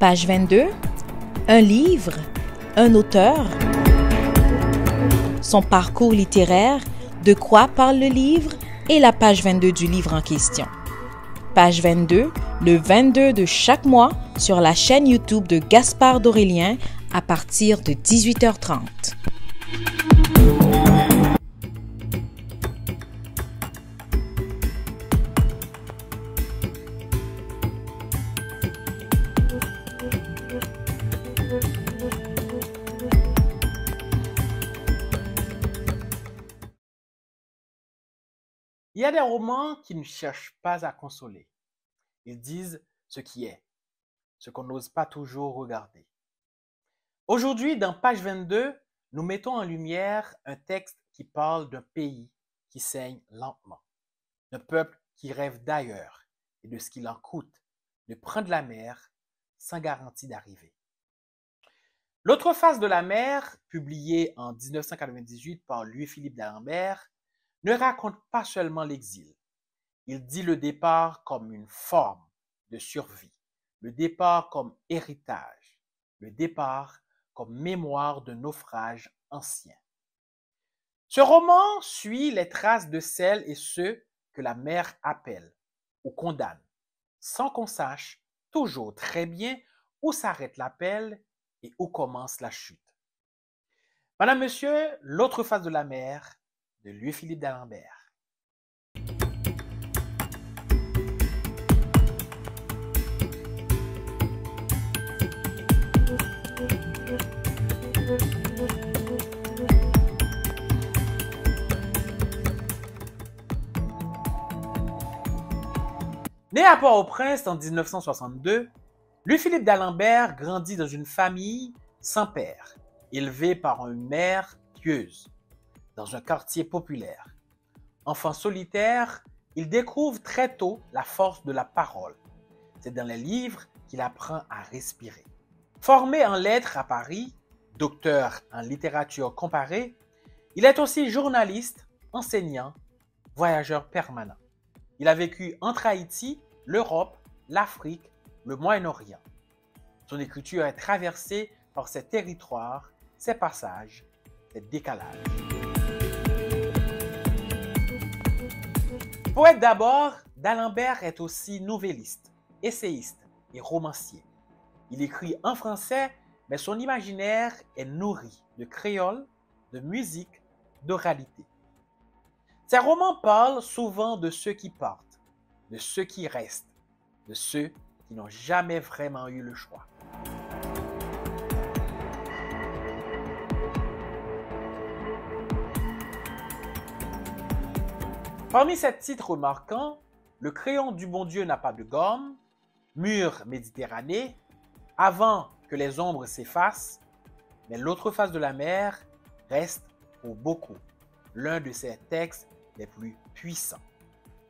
Page 22. Un livre, un auteur, son parcours littéraire, de quoi parle le livre et la page 22 du livre en question. Page 22, le 22 de chaque mois sur la chaîne YouTube de Gaspard d'Aurélien à partir de 18h30. Il y a des romans qui ne cherchent pas à consoler. Ils disent ce qui est, ce qu'on n'ose pas toujours regarder. Aujourd'hui, dans page 22, nous mettons en lumière un texte qui parle d'un pays qui saigne lentement, d'un peuple qui rêve d'ailleurs et de ce qu'il en coûte de prendre la mer sans garantie d'arrivée. L'autre face de la mer, publié en 1998 par Louis-Philippe d'Alembert, ne raconte pas seulement l'exil. Il dit le départ comme une forme de survie, le départ comme héritage, le départ comme mémoire de naufrage ancien. Ce roman suit les traces de celles et ceux que la mer appelle ou condamne, sans qu'on sache toujours très bien où s'arrête l'appel et où commence la chute. Madame, Monsieur, l'autre face de la mer, de Louis-Philippe d'Alembert. Né à Port-au-Prince en 1962, Louis-Philippe d'Alembert grandit dans une famille sans père, élevé par une mère pieuse, dans un quartier populaire. Enfant solitaire, il découvre très tôt la force de la parole. C'est dans les livres qu'il apprend à respirer. Formé en lettres à Paris, docteur en littérature comparée, il est aussi journaliste, enseignant, voyageur permanent. Il a vécu entre Haïti, l'Europe, l'Afrique, le Moyen-Orient. Son écriture est traversée par ses territoires, ses passages, ses décalages. Poète d'abord, d'Alembert est aussi novelliste, essayiste et romancier. Il écrit en français, mais son imaginaire est nourri de créole, de musique, d'oralité. Ses romans parlent souvent de ceux qui partent, de ceux qui restent, de ceux qui n'ont jamais vraiment eu le choix. Parmi ces titres marquants, Le crayon du bon Dieu n'a pas de gomme, Mur Méditerranée, Avant que les ombres s'effacent, mais l'autre face de la mer reste pour beaucoup l'un de ses textes les plus puissants,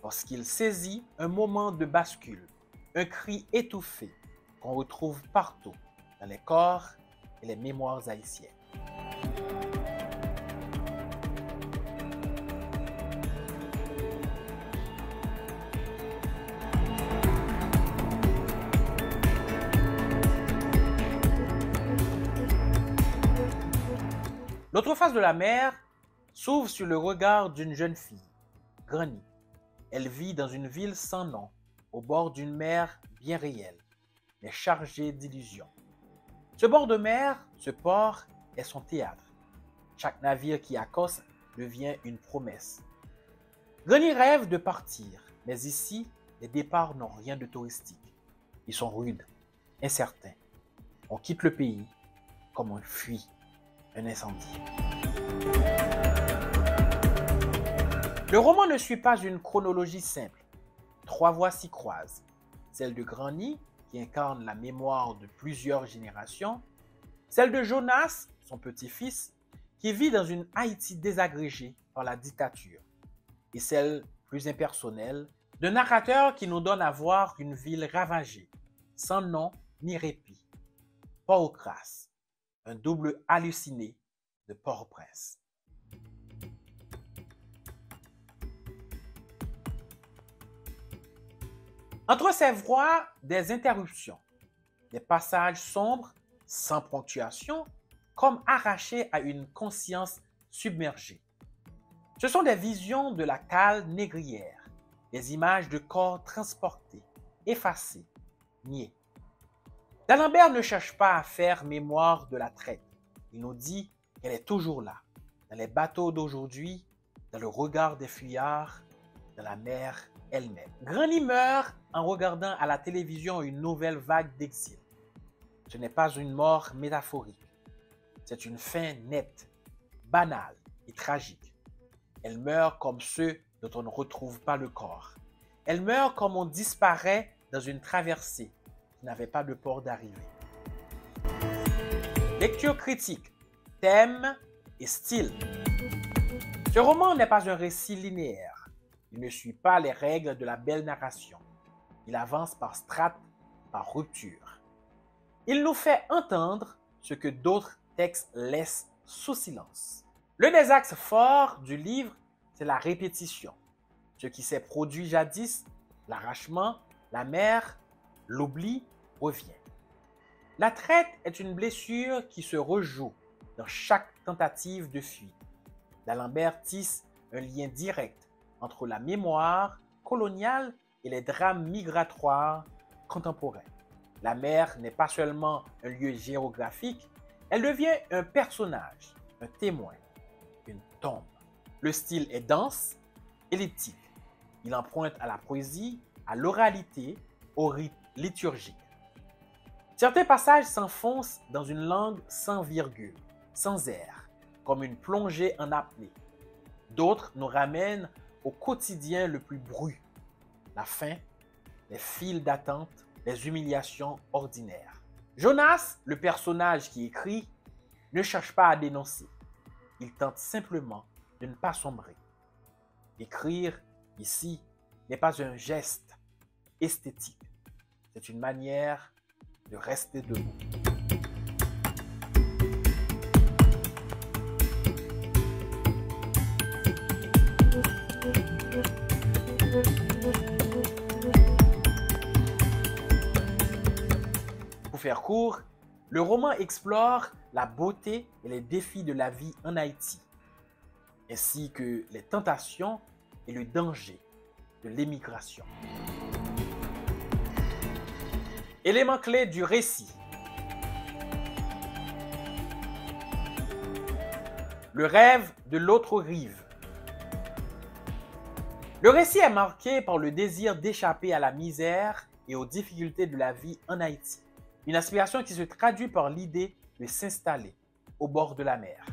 parce qu'il saisit un moment de bascule, un cri étouffé qu'on retrouve partout dans les corps et les mémoires haïtiennes. L'autre face de la mer s'ouvre sur le regard d'une jeune fille, Grani. Elle vit dans une ville sans nom, au bord d'une mer bien réelle, mais chargée d'illusions. Ce bord de mer, ce port, est son théâtre. Chaque navire qui accoste devient une promesse. Grani rêve de partir, mais ici, les départs n'ont rien de touristique. Ils sont rudes, incertains. On quitte le pays comme on fuit un incendie. Le roman ne suit pas une chronologie simple. 3 voix s'y croisent. Celle de Grani, qui incarne la mémoire de plusieurs générations, celle de Jonas, son petit-fils, qui vit dans une Haïti désagrégée par la dictature, et celle plus impersonnelle d'un narrateur qui nous donne à voir une ville ravagée, sans nom ni répit. Port-au-Crasse, un double halluciné de Port-au-Prince. Entre ces voix, des interruptions. des passages sombres, sans ponctuation, comme arrachés à une conscience submergée. Ce sont des visions de la cale négrière, des images de corps transportés, effacés, niés. D'Alembert ne cherche pas à faire mémoire de la traite. Il nous dit qu'elle est toujours là, dans les bateaux d'aujourd'hui, dans le regard des fuyards, dans la mer elle-même. Grani meurt en regardant à la télévision une nouvelle vague d'exil. Ce n'est pas une mort métaphorique. C'est une fin nette, banale et tragique. Elle meurt comme ceux dont on ne retrouve pas le corps. Elle meurt comme on disparaît dans une traversée qui n'avait pas de port d'arrivée. Lecture critique, thème et style. Ce roman n'est pas un récit linéaire. Il ne suit pas les règles de la belle narration. Il avance par strates, par rupture. Il nous fait entendre ce que d'autres textes laissent sous silence. L'un des axes forts du livre, c'est la répétition. Ce qui s'est produit jadis, l'arrachement, la mer, l'oubli revient. La traite est une blessure qui se rejoue dans chaque tentative de fuite. D'Alembert tisse un lien direct entre la mémoire coloniale et les drames migratoires contemporains. La mer n'est pas seulement un lieu géographique, elle devient un personnage, un témoin, une tombe. Le style est dense, elliptique. Il emprunte à la poésie, à l'oralité, au rythme liturgique. Certains passages s'enfoncent dans une langue sans virgule, sans air, comme une plongée en apnée. D'autres nous ramènent au quotidien le plus brut, la faim, les files d'attente, les humiliations ordinaires. Jonas, le personnage qui écrit, ne cherche pas à dénoncer. Il tente simplement de ne pas sombrer. Écrire, ici, n'est pas un geste esthétique. C'est une manière de rester debout. Pour faire court, le roman explore la beauté et les défis de la vie en Haïti, ainsi que les tentations et le danger de l'émigration. Éléments clés du récit. Le rêve de l'autre rive. Le récit est marqué par le désir d'échapper à la misère et aux difficultés de la vie en Haïti. Une aspiration qui se traduit par l'idée de s'installer au bord de la mer.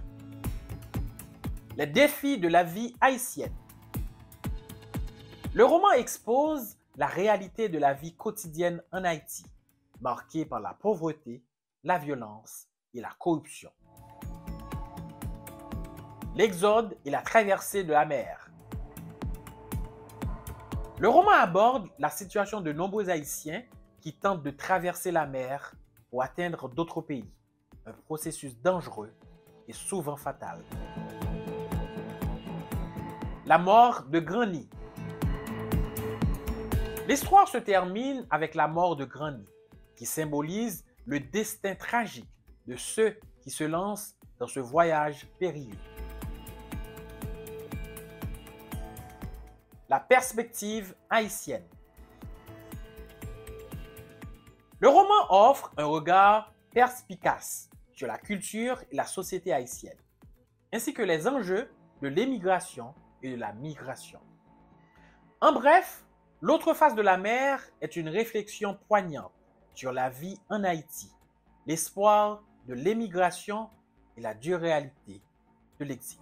Les défis de la vie haïtienne. Le roman expose la réalité de la vie quotidienne en Haïti, marquée par la pauvreté, la violence et la corruption. L'exode et la traversée de la mer. Le roman aborde la situation de nombreux Haïtiens qui tentent de traverser la mer pour atteindre d'autres pays, un processus dangereux et souvent fatal. La mort de Grani. L'histoire se termine avec la mort de Grani, qui symbolise le destin tragique de ceux qui se lancent dans ce voyage périlleux. La perspective haïtienne. Le roman offre un regard perspicace sur la culture et la société haïtienne, ainsi que les enjeux de l'émigration et de la migration. En bref, L'autre face de la mer est une réflexion poignante sur la vie en Haïti, l'espoir de l'émigration et la dure réalité de l'exil.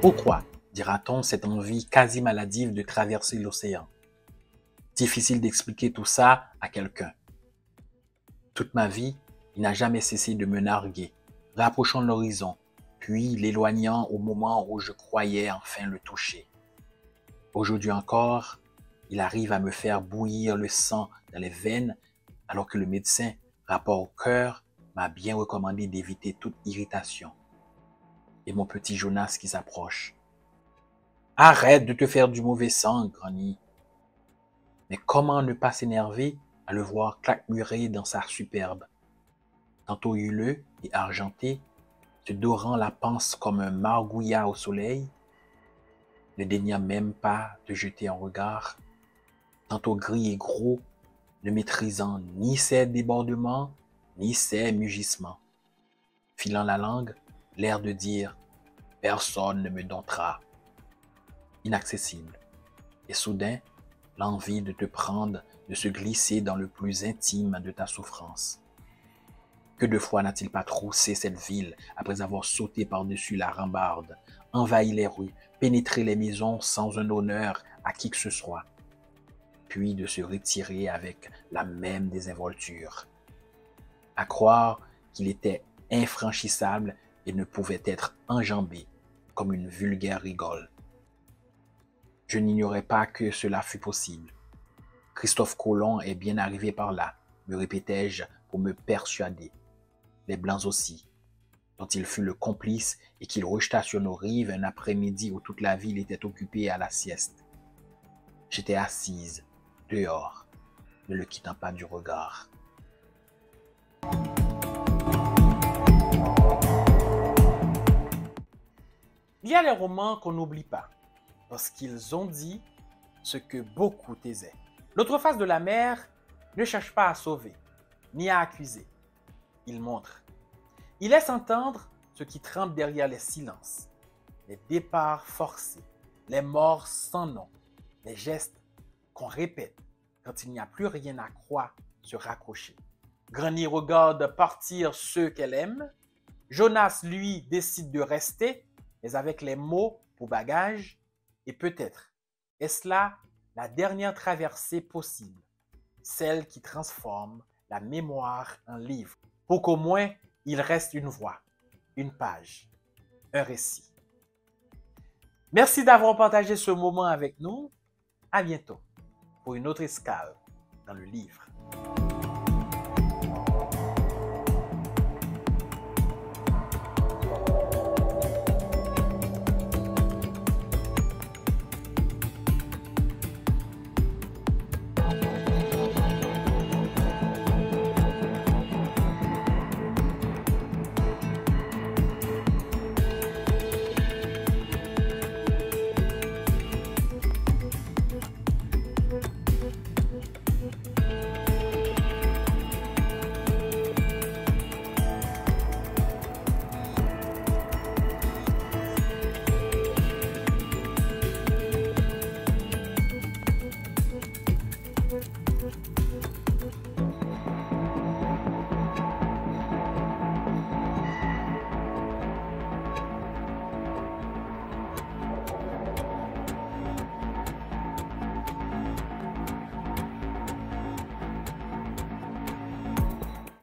Pourquoi, dira-t-on, cette envie quasi maladive de traverser l'océan? Difficile d'expliquer tout ça à quelqu'un. Toute ma vie, il n'a jamais cessé de me narguer, rapprochant l'horizon, puis l'éloignant au moment où je croyais enfin le toucher. Aujourd'hui encore, il arrive à me faire bouillir le sang dans les veines, alors que le médecin, rapport au cœur, m'a bien recommandé d'éviter toute irritation. Et mon petit Jonas qui s'approche. Arrête de te faire du mauvais sang, Granny. Mais comment ne pas s'énerver à le voir claquemurer dans sa superbe? Tantôt huileux et argenté, se dorant la panse comme un margouillat au soleil, ne daignant même pas de jeter un regard, tantôt gris et gros, ne maîtrisant ni ses débordements, ni ses mugissements, filant la langue, l'air de dire « personne ne me domptera », inaccessible, et soudain, l'envie de te prendre, de se glisser dans le plus intime de ta souffrance. Que de fois n'a-t-il pas troussé cette ville après avoir sauté par-dessus la rambarde, envahi les rues, pénétré les maisons sans un honneur à qui que ce soit, puis de se retirer avec la même désinvolture. À croire qu'il était infranchissable et ne pouvait être enjambé comme une vulgaire rigole. Je n'ignorais pas que cela fût possible. Christophe Colomb est bien arrivé par là, me répétais-je pour me persuader. Les Blancs aussi, dont il fut le complice et qu'il rejeta sur nos rives un après-midi où toute la ville était occupée à la sieste. J'étais assise, dehors, ne le quittant pas du regard. Il y a les romans qu'on n'oublie pas, parce qu'ils ont dit ce que beaucoup taisaient. L'autre face de la mer ne cherche pas à sauver, ni à accuser. Il montre. Il laisse entendre ce qui tremble derrière les silences, les départs forcés, les morts sans nom, les gestes qu'on répète quand il n'y a plus rien à croire se raccrocher. Granny regarde partir ceux qu'elle aime. Jonas, lui, décide de rester, mais avec les mots pour bagage. Et peut-être est-ce là la dernière traversée possible, celle qui transforme la mémoire en livre, pour qu'au moins il reste une voix, une page, un récit. Merci d'avoir partagé ce moment avec nous. À bientôt pour une autre escale dans le livre.